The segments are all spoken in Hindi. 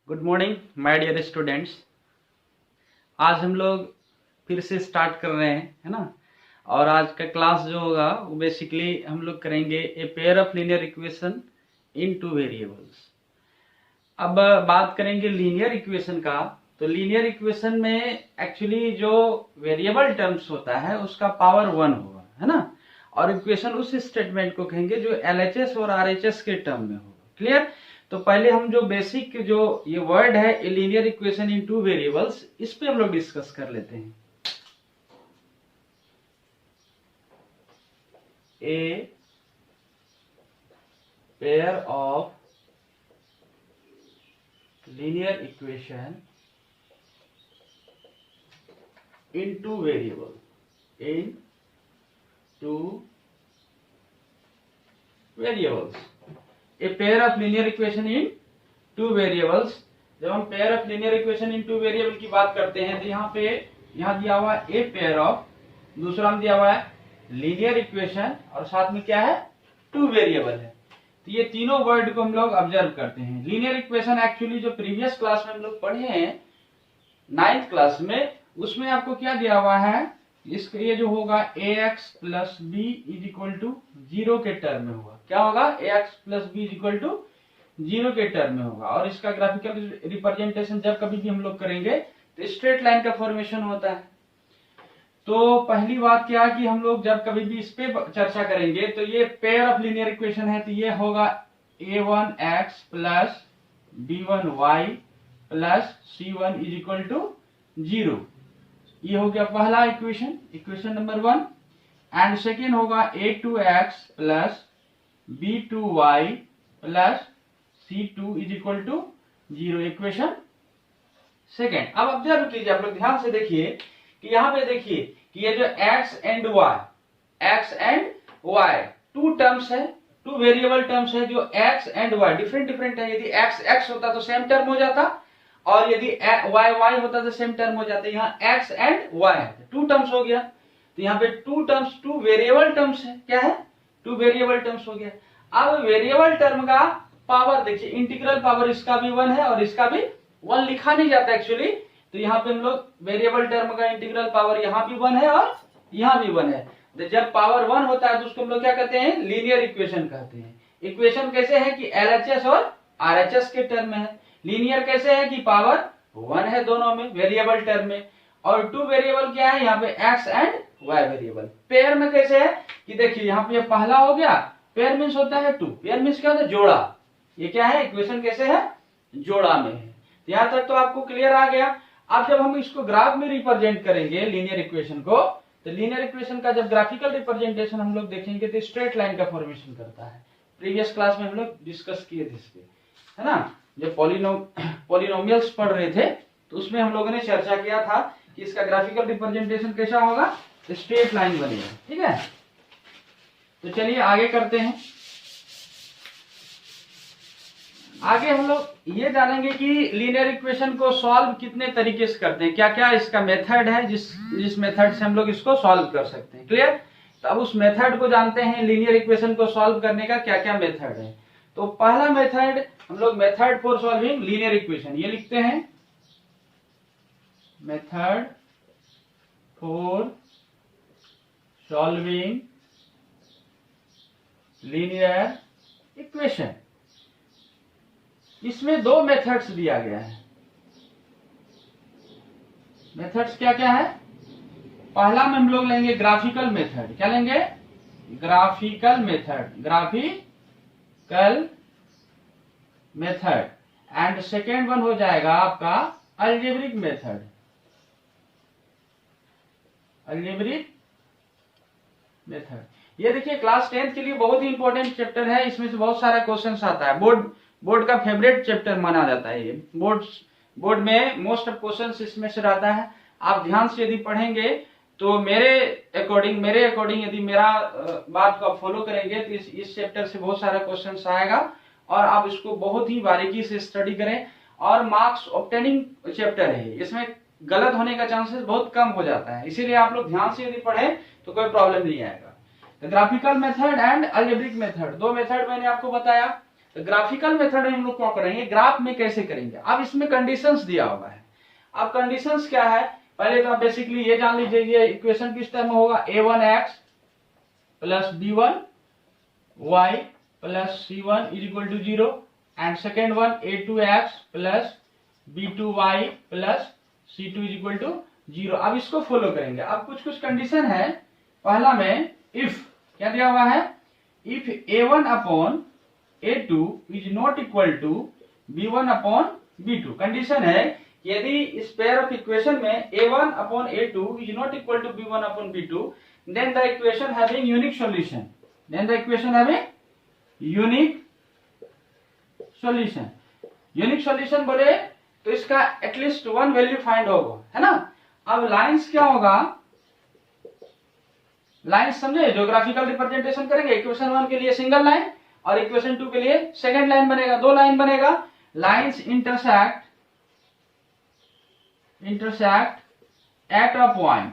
Good morning my dear students. आज हम लोग फिर से स्टार्ट कर रहे हैं, है ना। और आज का क्लास जो होगा वो बेसिकली हम लोग करेंगे a pair of linear equation in two variables. अब बात करेंगे लीनियर इक्वेशन का। तो लीनियर इक्वेशन में एक्चुअली जो वेरिएबल टर्म्स होता है उसका पावर 1 होगा, है ना। और इक्वेशन उस स्टेटमेंट को कहेंगे जो एलएचएस और आरएचएस के टर्म में होगा। क्लियर। तो पहले हम जो बेसिक जो ये वर्ड है linear equation in two variables, इस पे हम लोग डिस्कस कर लेते हैं। A pair of linear equation in two variable in two variables. A pair of linear equation in two variables. जब हम pair of linear equation in two variable की बात करते हैं तो यहाँ दिया हुआ है ए पेयर ऑफ, दूसरा में दिया हुआ है लीनियर इक्वेशन और साथ में क्या है, टू वेरिएबल है। तो ये तीनों वर्ड को हम लोग ऑब्जर्व करते हैं। लीनियर इक्वेशन एक्चुअली जो प्रीवियस क्लास में हम लोग पढ़े हैं 9th क्लास में, उसमें आपको क्या दिया हुआ है, इसके ये जो होगा ax plus b is equal to 0 के टर्म में होगा। क्या होगा, ax plus b is equal to 0 के टर्म में होगा। और इसका ग्राफिकल रिप्रेजेंटेशन जब कभी भी हम लोग करेंगे तो स्ट्रेट लाइन का फॉर्मेशन होता है। तो पहली बात क्या कि हम लोग जब कभी भी इस पे चर्चा करेंगे तो ये पेयर ऑफ लीनियर इक्वेशन है, तो ये होगा a1x plus b1y plus c1 is equal to 0। ये हो गया पहला इक्वेशन नंबर 1। एंड सेकेंड होगा a2x plus b2y plus c2 is equal to 0, equation second. अब ऑब्जर्व कीजिए, आप लोग ध्यान से देखिए कि यहाँ पे देखिए कि ये जो x and y two terms है, टू वेरिएबल टर्म्स है। जो x एंड y डिफरेंट है। यदि x होता तो सेम टर्म हो जाता, और यदि y होता तो सेम टर्म हो जाता। यहाँ x एंड y है, टू टर्म्स हो गया। तो यहाँ पे two terms, two variable terms है। क्या है, टू वेरिएबल टर्म्स हो गया। अब वेरिएबल टर्म का पावर देखिए, इंटीग्रल पावर इसका भी 1 है और इसका भी 1 लिखा नहीं जाता एक्चुअली। तो यहाँ पे हम लोग वेरिएबल टर्म का इंटीग्रल पावर यहाँ भी 1 है और यहाँ भी 1 है। तो जब पावर 1 होता है तो उसको हम लोग क्या कहते हैं, लीनियर इक्वेशन कहते हैं। इक्वेशन कैसे है कि एलएचएस और आरएचएस के टर्म में है। लीनियर कैसे है कि पावर 1 है दोनों में, वेरिएबल टर्म में। और टू वेरिएबल क्या है, यहाँ पे x and y variable. Pair में कैसे है कि देखिए यहाँ पे पहला हो गया, पेयर मीन्स होता है 2, पेयर मीन्स क्या होता है, जोड़ा। ये क्या है, इक्वेशन कैसे है, जोड़ा में है। यहाँ तक तो आपको क्लियर आ गया। अब जब हम इसको ग्राफ में रिप्रेजेंट करेंगे लीनियर इक्वेशन को, तो लीनियर इक्वेशन का जब ग्राफिकल रिप्रेजेंटेशन हम लोग देखेंगे तो स्ट्रेट लाइन का फॉर्मेशन करता है। प्रीवियस क्लास में हम लोग डिस्कस किए थे इसके, है ना। जब पॉलिनोमियल्स पढ़ रहे थे तो उसमें हम लोगों ने चर्चा किया था कि इसका ग्राफिकल रिप्रेजेंटेशन कैसा होगा, स्ट्रेट लाइन बनेगा। ठीक है, तो चलिए आगे करते हैं। आगे हम लोग ये जानेंगे कि लीनियर इक्वेशन को सॉल्व कितने तरीके से करते हैं, क्या क्या इसका मेथड है जिस मेथड से हम लोग इसको सॉल्व कर सकते हैं। क्लियर। तो अब उस मेथड को जानते हैं, लीनियर इक्वेशन को सॉल्व करने का क्या क्या मेथड है। तो पहला मेथड हम लोग method for solving linear equation ये लिखते हैं, method for solving linear equation. इसमें दो मेथड्स दिया गया है। मेथड्स क्या क्या है, पहला में हम लोग लेंगे ग्राफिकल मेथड। क्या लेंगे, graphical method. And second one हो जाएगा आपका अलजेब्रिक मेथड। ये देखिए क्लास 10th के लिए बहुत ही इंपॉर्टेंट चैप्टर है। इसमें से बहुत सारा क्वेश्चंस आता है, बोर्ड का फेवरेट चैप्टर माना जाता है। ये बोर्ड में मोस्ट ऑफ क्वेश्चंस इसमें से रहता है। आप ध्यान से यदि पढ़ेंगे तो मेरे अकॉर्डिंग यदि मेरा बात को आप फॉलो करेंगे तो इस चैप्टर से बहुत सारा क्वेश्चंस आएगा और आप इसको बहुत ही बारीकी से स्टडी करें। और मार्क्स ऑब्टेनिंग चैप्टर है, इसमें गलत होने का चांसेस बहुत कम हो जाता है। इसीलिए आप लोग ध्यान से यदि पढ़ें तो कोई प्रॉब्लम नहीं आएगा। तो graphical method and algebraic method, दो मेथड मैंने आपको बताया। तो ग्राफिकल मेथड में हम लोग क्या करेंगे, ग्राफ में कैसे करेंगे। अब इसमें कंडीशंस दिया हुआ है। अब कंडीशंस क्या है, पहले तो आप बेसिकली ये जान लीजिए, ये इक्वेशन किस टर्म में होगा, a1x plus b1y plus c1 is equal to 0 and second one a2x plus b2y plus c2 is equal to 0। अब इसको फॉलो करेंगे। अब कुछ कंडीशन है। पहला में इफ क्या दिया हुआ है, if a1 upon a2 is not equal to b1 upon b2। Condition है यदि इस पेयर ऑफ इक्वेशन में a1 upon a2 is not equal to b1 upon b2, then the equation having unique solution, then the equation having unique solution। Unique solution बोले तो इसका एटलीस्ट वन वैल्यू फाइंड होगा, है ना। अब लाइंस क्या होगा, लाइंस समझे, ज्योग्राफिकल रिप्रेजेंटेशन करेंगे। इक्वेशन 1 के लिए सिंगल लाइन और इक्वेशन 2 के लिए सेकंड लाइन बनेगा, दो लाइन बनेगा। Lines intersect at a point,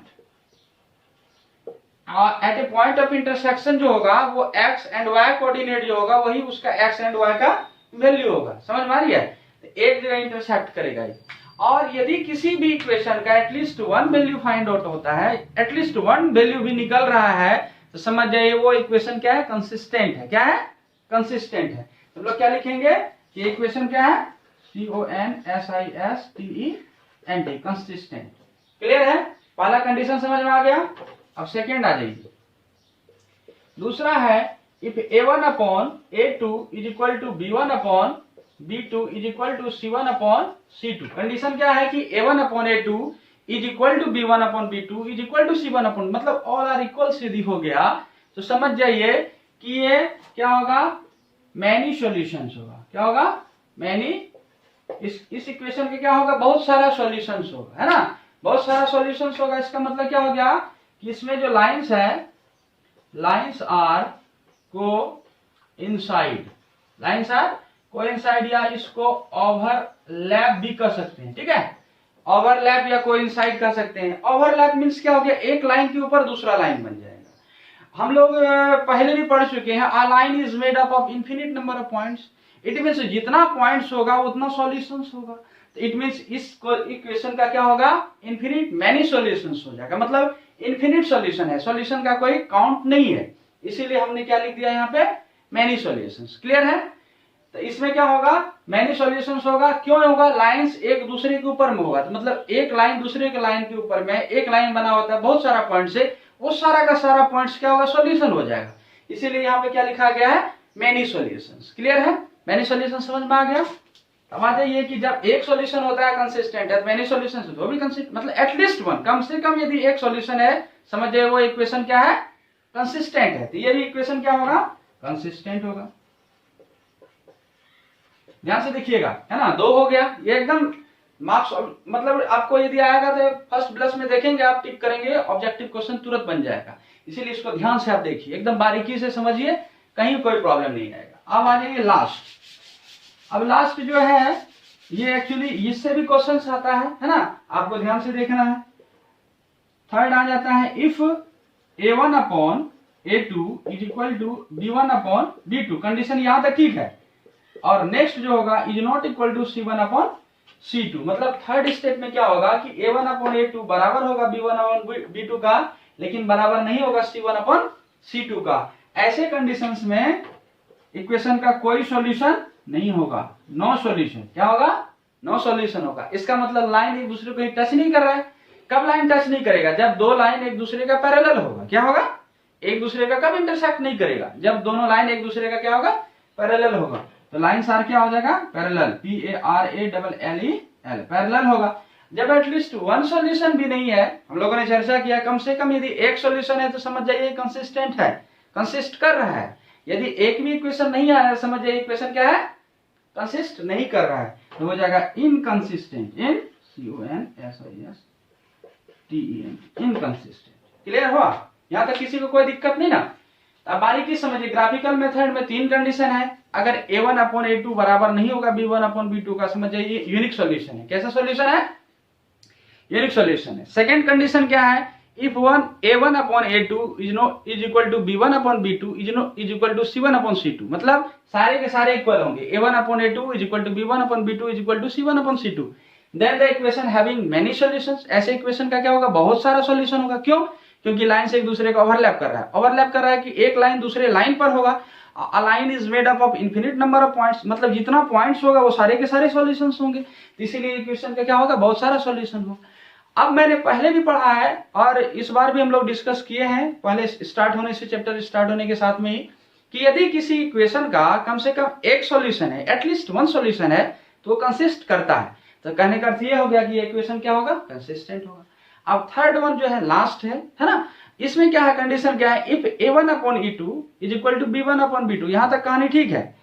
at a point of intersection जो होगा वो एक्स एंड वाई कोऑर्डिनेट जो होगा वही उसका एक्स एंड वाई का वैल्यू होगा। समझ में आ रही है, तो एक जगह इंटरसेक्ट करेगा ये। और यदि किसी भी इक्वेशन का at least one value find out होता है, एटलीस्ट वन वैल्यू भी निकल रहा है, तो समझ जाइए वो इक्वेशन क्या है, कंसिस्टेंट है। क्या है, कंसिस्टेंट है। तो लोग क्या लिखेंगे, ये इक्वेशन क्या है, CONSISTENT, कंसिस्टेंट। क्लियर है, पहला कंडीशन समझ में आ गया। अब सेकेंड आ जाइए। दूसरा है if a1 upon a2 is equal to b1 upon b2 is equal to c1 upon c2। Condition क्या है कि a1 upon a2 is equal to b1 upon b2 is equal to c1 upon, मतलब ऑल आर इक्वल यदि हो गया तो समझ जाइए कि ये क्या होगा, मैनी सॉल्यूशंस होगा। क्या होगा, मैनी, इस इक्वेशन के क्या होगा, बहुत सारा सॉल्यूशंस होगा, है ना, बहुत सारा सॉल्यूशंस होगा। इसका मतलब क्या हो गया कि इसमें जो लाइंस है, lines are coincide, lines are coincide, या इसको ओवरलैप भी कर सकते हैं। ठीक है, ओवरलैप या कोइंसाइड कर सकते हैं। ओवरलैप मींस क्या हो गया, एक लाइन के ऊपर दूसरा लाइन बन जाएगा। हम लोग पहले भी पढ़ चुके हैं, a line is made up of infinite number of points. It means जितना पॉइंट्स होगा उतना सॉल्यूशंस होगा। इट मींस इस इक्वेशन का क्या होगा, इनफिनिट मैनी सॉल्यूशंस हो जाएगा, मतलब इनफिनिट सॉल्यूशन है, सॉल्यूशन का कोई काउंट नहीं है, इसीलिए हमने क्या लिख दिया यहाँ पे, मैनी सॉल्यूशंस। क्लियर है, तो इसमें क्या होगा, मैनी सॉल्यूशंस होगा। क्यों होगा, लाइंस एक दूसरे के ऊपर में होगा, तो मतलब एक लाइन दूसरे के लाइन के ऊपर में, एक लाइन बना होता है बहुत सारा पॉइंट से, उस सारा का सारा पॉइंट्स क्या होगा, सॉल्यूशन हो जाएगा। इसीलिए यहाँ पे क्या लिखा गया है, मैनी सॉल्यूशंस। क्लियर है, मैनी सॉल्यूशन समझ में आ गया। अब आ जाइए कि जब एक सॉल्यूशन होता है कंसिस्टेंट है, मैनी सॉल्यूशन से वो भी कंसिस्टेंट, मतलब एटलीस्ट वन, कम से कम यदि एक सॉल्यूशन है, समझ जाइए वो इक्वेशन क्या है, कंसिस्टेंट है। तो ये भी इक्वेशन क्या होगा, कंसिस्टेंट होगा। ध्यान से देखिएगा, है ना, दो हो गया, ये एकदम मार्क्स, मतलब आपको यदि आएगा तो फर्स्ट ब्लश में देखेंगे आप, टिक करेंगे, ऑब्जेक्टिव क्वेश्चन तुरंत बन जाएगा। इसीलिए इसको ध्यान से आप देखिए, एकदम बारीकी से समझिए, कहीं कोई प्रॉब्लम नहीं आएगा। अब आ जाइए लास्ट। अब लास्ट जो है ये एक्चुअली इससे भी क्वेश्चन आता है ना, आपको ध्यान से देखना है। थर्ड आ जाता है if a1 upon a2 is equal to b1 upon b2। Condition यहां तक ठीक है, और नेक्स्ट जो होगा is not equal to c1 upon c2, मतलब थर्ड स्टेप में क्या होगा कि a1 अपॉन a2 बराबर होगा b1 अपॉन b2 का, लेकिन बराबर नहीं होगा c1 अपॉन c2 का। ऐसे कंडीशंस में इक्वेशन का कोई सॉल्यूशन नहीं होगा, नो सॉल्यूशन। क्या होगा, नो सॉल्यूशन होगा। इसका मतलब लाइन एक दूसरे को टच नहीं कर रहा है। कब लाइन टच नहीं करेगा, जब दो लाइन एक दूसरे का पैरेलल होगा। क्या होगा, एक दूसरे का कब इंटरसेक्ट नहीं करेगा, जब दोनों लाइन एक दूसरे का क्या होगा, पैरेलल होगा। तो लाइन सार क्या हो जाएगा, पैरेलल, PARALLEL, पैरेलल होगा। जब एटलीस्ट वन सॉल्यूशन भी नहीं है, हम लोगों ने चर्चा किया, कम से कम यदि एक सॉल्यूशन है तो समझ जाइए कंसिस्टेंट है, कंसिस्ट कर रहा है। यदि एक भी इक्वेशन नहीं आ रहा है, समझ जाइए इक्वेशन क्या है, कंसिस्ट नहीं कर रहा है, तो हो जाएगा इनकंसिस्टेंट, CONSISTENT, इनकंसिस्टेंट। क्लियर हुआ, यहां तक किसी को कोई दिक्कत नहीं ना। अब बारीकी समझिए, ग्राफिकल मेथड में तीन कंडीशन है। अगर a1 अपॉन a2 बराबर नहीं होगा b1 अपॉन b2 का, समझ जाइए यूनिक सॉल्यूशन है। कैसा सॉल्यूशन है, यूनिक सॉल्यूशन है। सेकंड कंडीशन क्या है, if a1 upon a2 is equal to b1 upon b2 is equal to c1 upon c2, मतलब सारे के सारे इक्वल होंगे। a1 upon a2 is equal to b1 upon b2 is equal to c1 upon c2, then the equation having many solutions, ऐसे इक्वेशन का क्या होगा, बहुत सारा सॉल्यूशन होगा। क्यों? क्योंकि लाइन से एक दूसरे का ओवरलैप कर रहा है। ओवरलैप कर रहा है कि एक लाइन दूसरे लाइन पर होगा। A line is made up of infinite number of points, मतलब जितना पॉइंट्स होगा वो सारे के सारे सॉल्यूशंस होंगे, तो इसीलिए इक्वेशन का क्या होगा, बहुत सारा सॉल्यूशन होगा। अब मैंने पहले भी पढ़ा है और इस बार भी हम लोग डिस्कस किए हैं, पहले स्टार्ट होने से, चैप्टर स्टार्ट होने के साथ में ही, कि यदि किसी इक्वेशन का कम से कम एक सॉल्यूशन है, एटलीस्ट वन सॉल्यूशन है, तो वो कंसिस्ट करता है। तो कहने का अर्थ ये हो गया कि इक्वेशन क्या होगा, कंसिस्टेंट होगा। अब थर्ड वन जो है लास्ट है ना, इसमें क्या है, कंडीशन क्या है, if a1 upon e2 is equal to b1 upon b2, यहां तक कहानी ठीक है।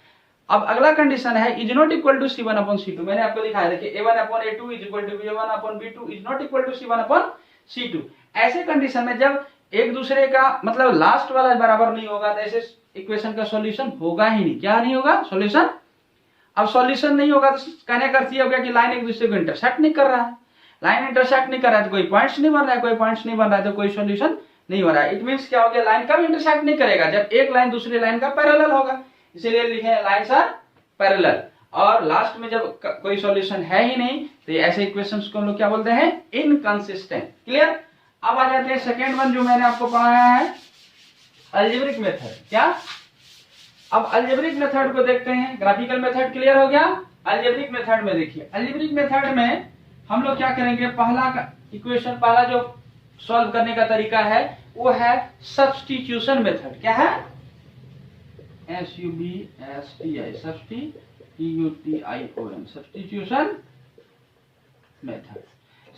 अब अगला कंडीशन है is not equal to c1 upon c2, मैंने आपको दिखाया देखिए a1 upon a2 is equal to b1 upon b2 is not equal to c1 upon c2। ऐसे कंडीशन में जब एक दूसरे का मतलब लास्ट वाला बराबर नहीं होगा, तो ऐसे इक्वेशन का सॉल्यूशन होगा ही नहीं। क्या नहीं होगा, सॉल्यूशन। अब सॉल्यूशन नहीं होगा तो कहने का अर्थ ये हो गया कि लाइन एक दूसरे को इंटरसेक्ट नहीं कर रहा है। लाइन इंटरसेक्ट नहीं कर रहा है तो कोई पॉइंट्स नहीं बन रहा है, कोई पॉइंट्स नहीं बन रहा है तो कोई सॉल्यूशन नहीं हो रहा है। इट मींस क्या हो गया, लाइन कब इंटरसेक्ट नहीं करेगा, जब एक लाइन दूसरी लाइन का पैरेलल होगा, इसीलिए लिखे लाइंस आर पैरेलल। और लास्ट में जब कोई सॉल्यूशन है ही नहीं, तो ऐसे इक्वेशंस को हम लोग क्या बोलते हैं, इनकंसिस्टेंट। क्लियर। अब आ जाते हैं सेकेंड वन जो मैंने आपको पढ़ाया है, अलजेब्रिक मेथड। क्या? अब अलजेब्रिक मेथड को देखते हैं। ग्राफिकल मेथड क्लियर हो गया। अलजेब्रिक मेथड में देखिए, अलजेब्रिक मेथड में हम लोग क्या करेंगे, पहला इक्वेशन, पहला जो सॉल्व करने का तरीका है वो है सब्स्टिट्यूशन मेथड। क्या है? SUBSTI, substitution, substitution method.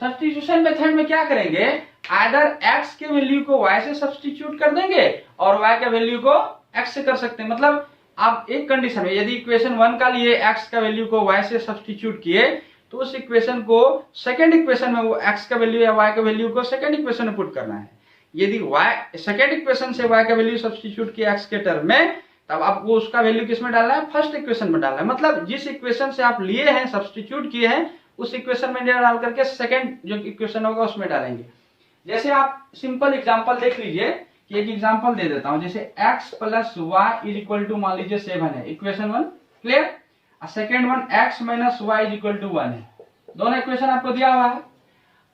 Substitution method में क्या करेंगे, आइदर x के वैल्यू को y से सब्स्टिट्यूट कर देंगे और y के वैल्यू को x से कर सकते हैं। मतलब आप एक कंडीशन में यदि इक्वेशन 1 का लिए x का वैल्यू को y से सब्स्टिट्यूट किए, तो उस इक्वेशन को सेकंड इक्वेशन में वो x का वैल्यू या y का वैल्यू को सेकंड इक्वेशन में पुट करना है। यदि y सेकंड इक्वेशन से y का वैल्यू सब्स्टिट्यूट किया x के टर्म में, तब आपको उसका वैल्यू किस में डालना है, फर्स्ट इक्वेशन में डालना है। मतलब जिस इक्वेशन से आप लिए हैं, सब्स्टिट्यूट किए हैं, उस इक्वेशन में डाल करके सेकंड जो इक्वेशन होगा उसमें डालेंगे। जैसे आप सिंपल एग्जांपल देख लीजिए, कि एक एग्जांपल दे देता हूं, जैसे x plus y is equal to मान लीजिए 7 है, equation 1। Clear. Second one x minus y is equal to 1 है। दोनों इक्वेशन आपको दिया हुआ है।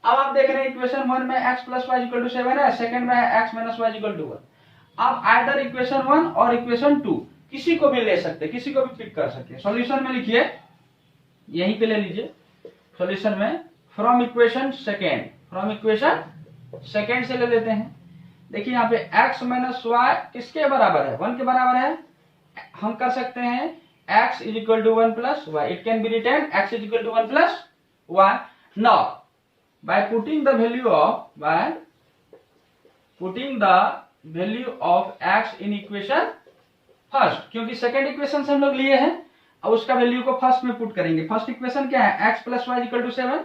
अब आप देख रहे हैं इक्वेशन 1 में x plus y equal to 7 है, सेकंड में है x minus y equal to 1। आप आइदर इक्वेशन 1 और इक्वेशन 2 किसी को भी ले सकते हैं, किसी को भी पिक कर सकते हैं। सॉल्यूशन में लिखिए, यहीं पे ले लीजिए सॉल्यूशन में, from equation second, from equation second से ले लेते हैं। देखिए यहाँ पे x माइनस वाई किसके बराबर है, 1 के बराबर है। हम कर सकते हैं x is equal to 1 plus y, it can be written x is equal to 1 plus y. Now by putting the value of x in equation first, क्योंकि सेकंड इक्वेशन से हम लोग लिए हैं, अब उसका वैल्यू को फर्स्ट में पुट करेंगे। फर्स्ट इक्वेशन क्या है, x plus y equal to 7,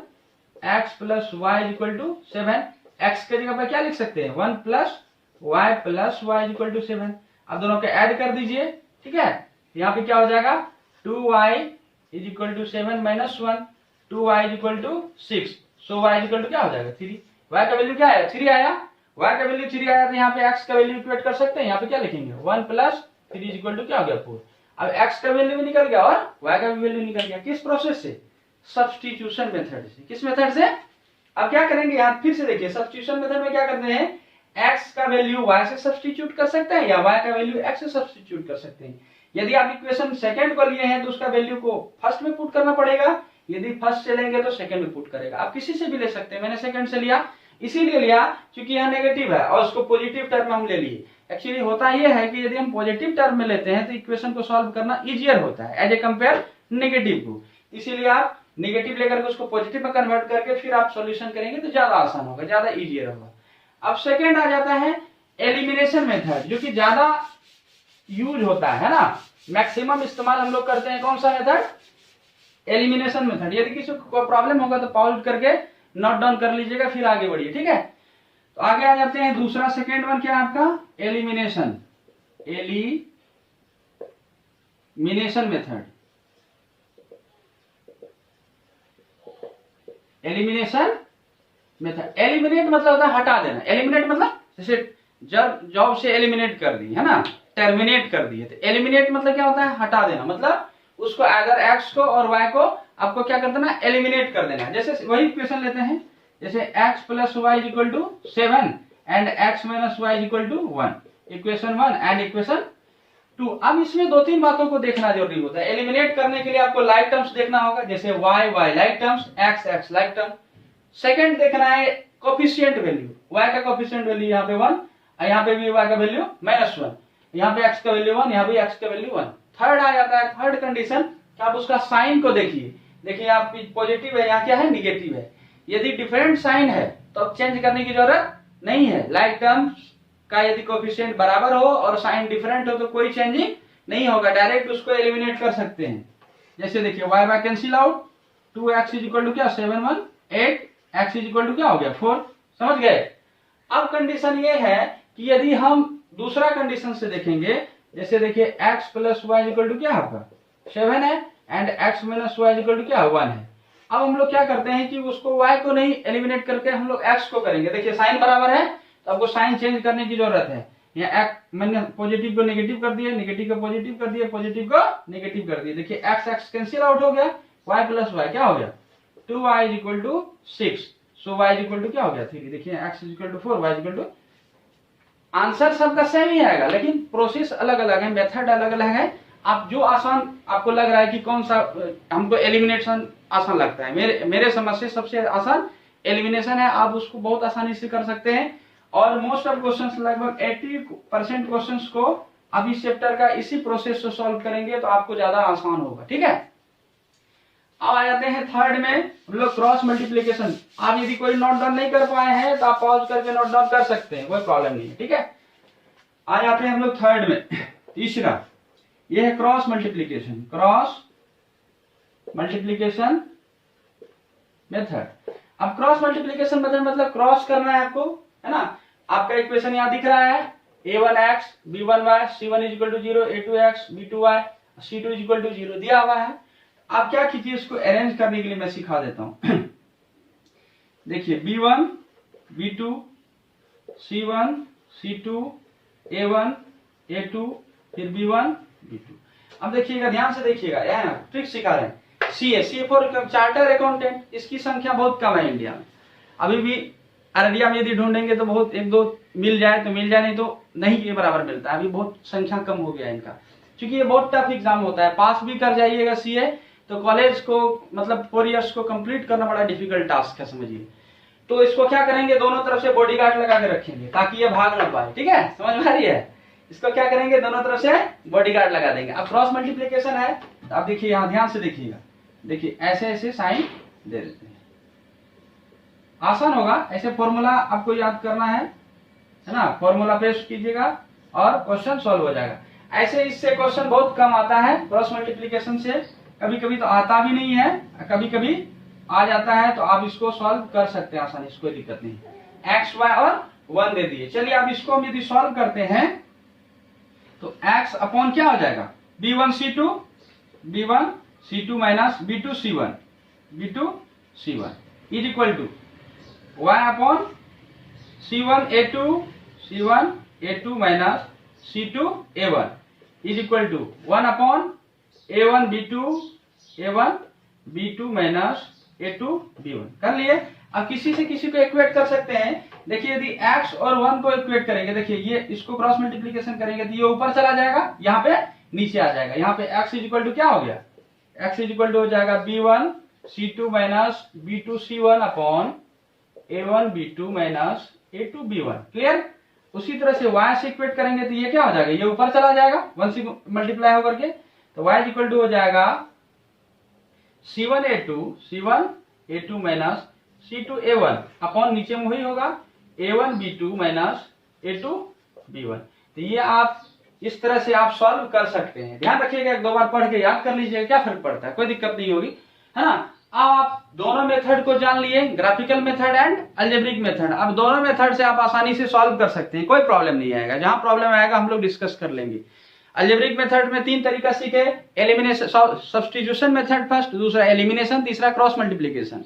x plus y equal to 7। x के जगह पर क्या लिख सकते हैं, 1 plus y plus y equal to 7। अब दोनों को ऐड कर दीजिए, ठीक है। यहाँ पे क्या हो जाएगा, 2y is equal to 7 minus 1, 2y is equal to 6, so y is equal to क्या हो जाएगा, 3। y का वैल्यू क्या आया, 3 आया। y का वैल्यू 3 आया, तो यहाँ पे x का वैल्यू इक्वेट कर सकते हैं। यहाँ पे क्या लिखेंगे, 1 प्लस 3 इज इक्वल टू क्या हो गया, 4। अब x का वैल्यू भी निकल गया और y का भी वैल्यू निकल गया। किस प्रोसेस से, सब्स्टिट्यूशन मेथड से। किस मेथड से? अब क्या करेंगे, यहाँ फिर से देखिए, सब्स्टिट्यूशन मेथड में क्या करते हैं, x का वैल्यू y से सब्स्टिट्यूट कर सकते हैं या y का वैल्यू x से सब्स्टिट्यूट कर सकते हैं। यदि आप इक्वेशन सेकंड को लिए हैं तो उसका वैल्यू को फर्स्ट में पुट करना पड़ेगा, यदि फर्स्ट से लेंगे तो सेकंड में पुट करेगा। आप किसी से भी ले सकते हैं, मैंने सेकंड से लिया, इसीलिए लिया क्योंकि यह नेगेटिव है और उसको पॉजिटिव टर्म में हम ले लिए। एक्चुअली होता यह है कि यदि हम पॉजिटिव टर्म में लेते हैं तो इक्वेशन को सॉल्व करना इजियर होता है एज ए कंपेयर नेगेटिव को, इसीलिए आप नेगेटिव लेकर के उसको पॉजिटिव में कन्वर्ट करके फिर आप सॉल्यूशन करेंगे तो ज्यादा आसान होगा, ज्यादा इजियर होगा। अब सेकेंड आ जाता है एलिमिनेशन मेथड, जो कि ज्यादा यूज होता है ना, मैक्सिमम इस्तेमाल हम लोग करते हैं। कौन सा मेथड, एलिमिनेशन मेथड। यदि किसी को प्रॉब्लम होगा तो पॉज करके नोट डाउन कर लीजिएगा, फिर आगे बढ़िए, ठीक है। तो आगे आ जाते हैं, दूसरा सेकेंड वन क्या है आपका, elimination, elimination method. Elimination method. Eliminate मतलब होता है हटा देना। एलिमिनेट मतलब जैसे जब जॉब से एलिमिनेट कर दी है ना, टर्मिनेट कर दी है, तो एलिमिनेट मतलब क्या होता है, हटा देना। मतलब उसको अगर एक्स को और वाई को आपको क्या कर देना, एलिमिनेट कर देना। जैसे वही इक्वेशन लेते हैं, जैसे x plus y is equal to 7 and x minus y is equal to 1, equation 1 and equation 2। अब इसमें दो तीन बातों को देखना जरूरी होता है। एलिमिनेट करने के लिए आपको लाइक टर्म्स देखना होगा, जैसे y y like terms, x x like term. Second देखना है कोफिशिएंट वैल्यू, y का कोफिशिएंट वैल्यू यहाँ पे 1, यहाँ पे भी y का वैल्यू -1, यहाँ पे x का वैल्यू 1, यहाँ पे x का वैल्यू 1। थर्ड आ जाता है, थर्ड कंडीशन कि आप उसका साइन को देखिए। देखिए आप पॉजिटिव है, यहाँ क्या है, निगेटिव है। यदि डिफरेंट साइन है तो अब चेंज करने की जरूरत नहीं है। लाइक टर्म्स का यदि कोफिशिएंट बराबर हो और साइन डिफरेंट हो तो कोई चेंजिंग नहीं होगा, डायरेक्ट उसको एलिमिनेट कर सकते हैं। जैसे देखिए y y cancel out, 2x is equal to क्या 7 1 8, x इज इक्वल टू क्या हो गया 4। समझ गए। अब कंडीशन ये है कि यदि हम दूसरा कंडीशन से देखेंगे, जैसे देखिए x plus y equal to क्या आपका 7 है and x minus y equal to क्या 1 है। अब हम लोग क्या करते हैं कि उसको y को नहीं एलिमिनेट करके हम लोग x को करेंगे। देखिए साइन बराबर है तो आपको साइन चेंज करने की जरूरत है। यहाँ मैंने पॉजिटिव को नेगेटिव कर दिया, नेगेटिव को पॉजिटिव कर दिया, पॉजिटिव को नेगेटिव कर दिया। देखिए x x कैंसिल आउट हो गया, y प्लस वाई क्या हो गया 2y is equal to 6, so y is equal to क्या हो गया 3। देखिए x is equal to 4, y is equal to, answer सबका सेम ही आएगा लेकिन प्रोसेस अलग अलग है, मेथड अलग अलग है। आप जो आसान आपको लग रहा है कि कौन सा हमको एलिमिनेशन आसान लगता है, मेरे समझ से सबसे आसान एलिमिनेशन है। आप उसको बहुत आसानी से कर सकते हैं और मोस्ट ऑफ क्वेश्चंस लगभग 80% क्वेश्चंस को अब इस चैप्टर का इसी प्रोसेस से सॉल्व करेंगे तो आपको ज्यादा आसान होगा। ठीक है, अब आ जाते हैं थर्ड में हम लोग क्रॉस मल्टीप्लीकेशन। आप यदि कोई नोट डाउन नहीं कर पाए हैं तो आप पॉज करके नोट डाउन कर सकते हैं, कोई प्रॉब्लम नहीं है। ठीक है, आ जाते हैं हम लोग थर्ड में, तीसरा ये है cross multiplication. Cross multiplication method. अब क्रॉस मल्टीप्लीकेशन मेथड मतलब क्रॉस करना है आपको, है ना। आपका इक्वेशन यहाँ दिख रहा है a1x b1y c1 is equal to 0, a2x b2y c2 is equal to 0 दिया हुआ है। आप क्या कीजिए, इसको अरेंज करने के लिए मैं सिखा देता हूं। देखिए b1 b2 c1 c2 a1 a2 फिर b1 b2। अब देखिएगा, ध्यान से देखिएगा, यह ट्रिक सिखा रहे हैं। सी फॉर चार्टर अकाउंटेंट, इसकी संख्या बहुत कम है इंडिया में। अभी भी अररिया में यदि ढूंढेंगे तो बहुत एक दो मिल जाए तो मिल जाए, नहीं तो नहीं के बराबर मिलता है। अभी बहुत संख्या कम हो गया है इनका, क्योंकि ये बहुत टफ एग्जाम होता है। पास भी कर जाइएगा सीए तो कॉलेज को मतलब 4 इयर्स को कंप्लीट करना बड़ा डिफिकल्ट टास्क है, समझिए। तो इसको क्या करेंगे, दोनों तरफ से बॉडीगार्ड लगा के रखेंगे ताकि ये भाग ना पाए। ठीक है, समझ में आ रही है। इसको क्या करेंगे, दोनों तरफ से बॉडीगार्ड लगा देंगे। अब क्रॉस मल्टीप्लीकेशन है तो आप देखिए यहाँ ध्यान से देखिएगा, देखिए ऐसे ऐसे साइन दे देते हैं, आसान होगा। ऐसे फॉर्मूला आपको याद करना है ना, फॉर्मूला पेस्ट कीजिएगा और क्वेश्चन सॉल्व हो जाएगा। ऐसे इससे क्वेश्चन बहुत कम आता है क्रॉस मल्टीप्लीकेशन से, कभी कभी तो आता भी नहीं है, कभी कभी आ जाता है, तो आप इसको सॉल्व कर सकते हैं आसानी से, कोई दिक्कत नहीं। एक्स वाई और 1 दे दिए। चलिए अब इसको हम यदि सॉल्व करते हैं तो x अपॉन क्या हो जाएगा b1 c2 minus b2 c1 is equal to y upon c1 a2 minus c2 a1 is equal to 1 upon a1 b2 minus a2 b1। कर लिए। अब किसी से किसी को इक्वेट कर सकते हैं। देखिए यदि x और 1 को इक्वेट करेंगे, देखिए ये इसको क्रॉस मल्टीप्लीकेशन करेंगे तो ये ऊपर चला जाएगा, यहाँ पे नीचे आ जाएगा। यहाँ पे x इज इक्वल टू क्या हो गया, x इज इक्वल टू हो जाएगा b1 c2 minus b2 c1 upon a1 b2 minus a2 b1। Clear. उसी तरह से y से इक्वेट करेंगे तो ये क्या हो जाएगा, ये ऊपर चला जाएगा 1 से मल्टीप्लाई होकर के, तो y इज इक्वल टू हो जाएगा c1 a2 minus c2 a1 upon नीचे में वही होगा a1 b2 minus a2 b1। तो ये आप इस तरह से आप सॉल्व कर सकते हैं। ध्यान रखिएगा, एक दो बार पढ़ के याद कर लीजिएगा, क्या फर्क पड़ता है, कोई दिक्कत नहीं होगी, है ना। अब आप दोनों मेथड को जान लिए, graphical method and algebraic method. अब दोनों मेथड से आप आसानी से सॉल्व कर सकते हैं, कोई प्रॉब्लम नहीं आएगा। जहां प्रॉब्लम आएगा हम लोग डिस्कस कर लेंगे। अलजेब्रिक मेथड में 3 तरीका सीखे, एलिमिनेशन सब्स्टिट्यूशन मेथड फर्स्ट, दूसरा एलिमिनेशन, तीसरा क्रॉस मल्टीप्लीकेशन।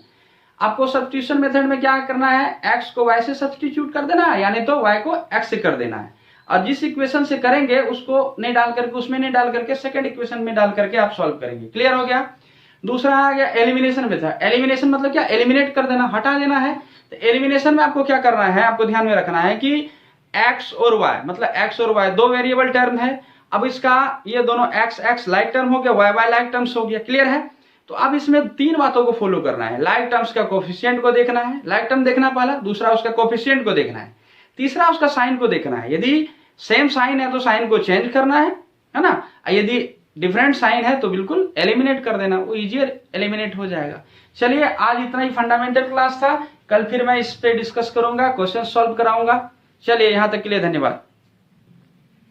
आपको सब्स्टिट्यूशन मेथड में क्या करना है, x को y से सब्स्टिट्यूट कर देना है, यानी तो y को x से कर देना है। और जिस इक्वेशन से करेंगे उसको नहीं डाल करके, उसमें नहीं डाल करके सेकंड इक्वेशन में डाल करके आप सॉल्व करेंगे। क्लियर हो गया। दूसरा आ गया एलिमिनेशन मेथड। एलिमिनेशन मतलब क्या, एलिमिनेट कर देना, हटा देना है। तो एलिमिनेशन में आपको क्या करना है, आपको ध्यान में रखना है कि x और y, मतलब x और y दो वेरिएबल टर्म है। अब इसका ये दोनों x लाइक टर्म हो गया, y लाइक टर्म्स हो गया। क्लियर है। तो अब इसमें तीन बातों को फॉलो करना है। लाइक टर्म्स का कोफिशिएंट को देखना है, लाइक टर्म देखना पहला, दूसरा उसका कोफिशिएंट को देखना है, तीसरा उसका साइन को देखना है। यदि सेम साइन है तो साइन को चेंज करना है ना। यदि डिफरेंट साइन है तो बिल्कुल एलिमिनेट कर देना, वो इजियर एलिमिनेट हो जाएगा। चलिए आज इतना ही फंडामेंटल क्लास था, कल फिर मैं इस पे डिस्कस करूंगा, क्वेश्चन सॉल्व कराऊंगा। चलिए यहां तक के लिए धन्यवाद।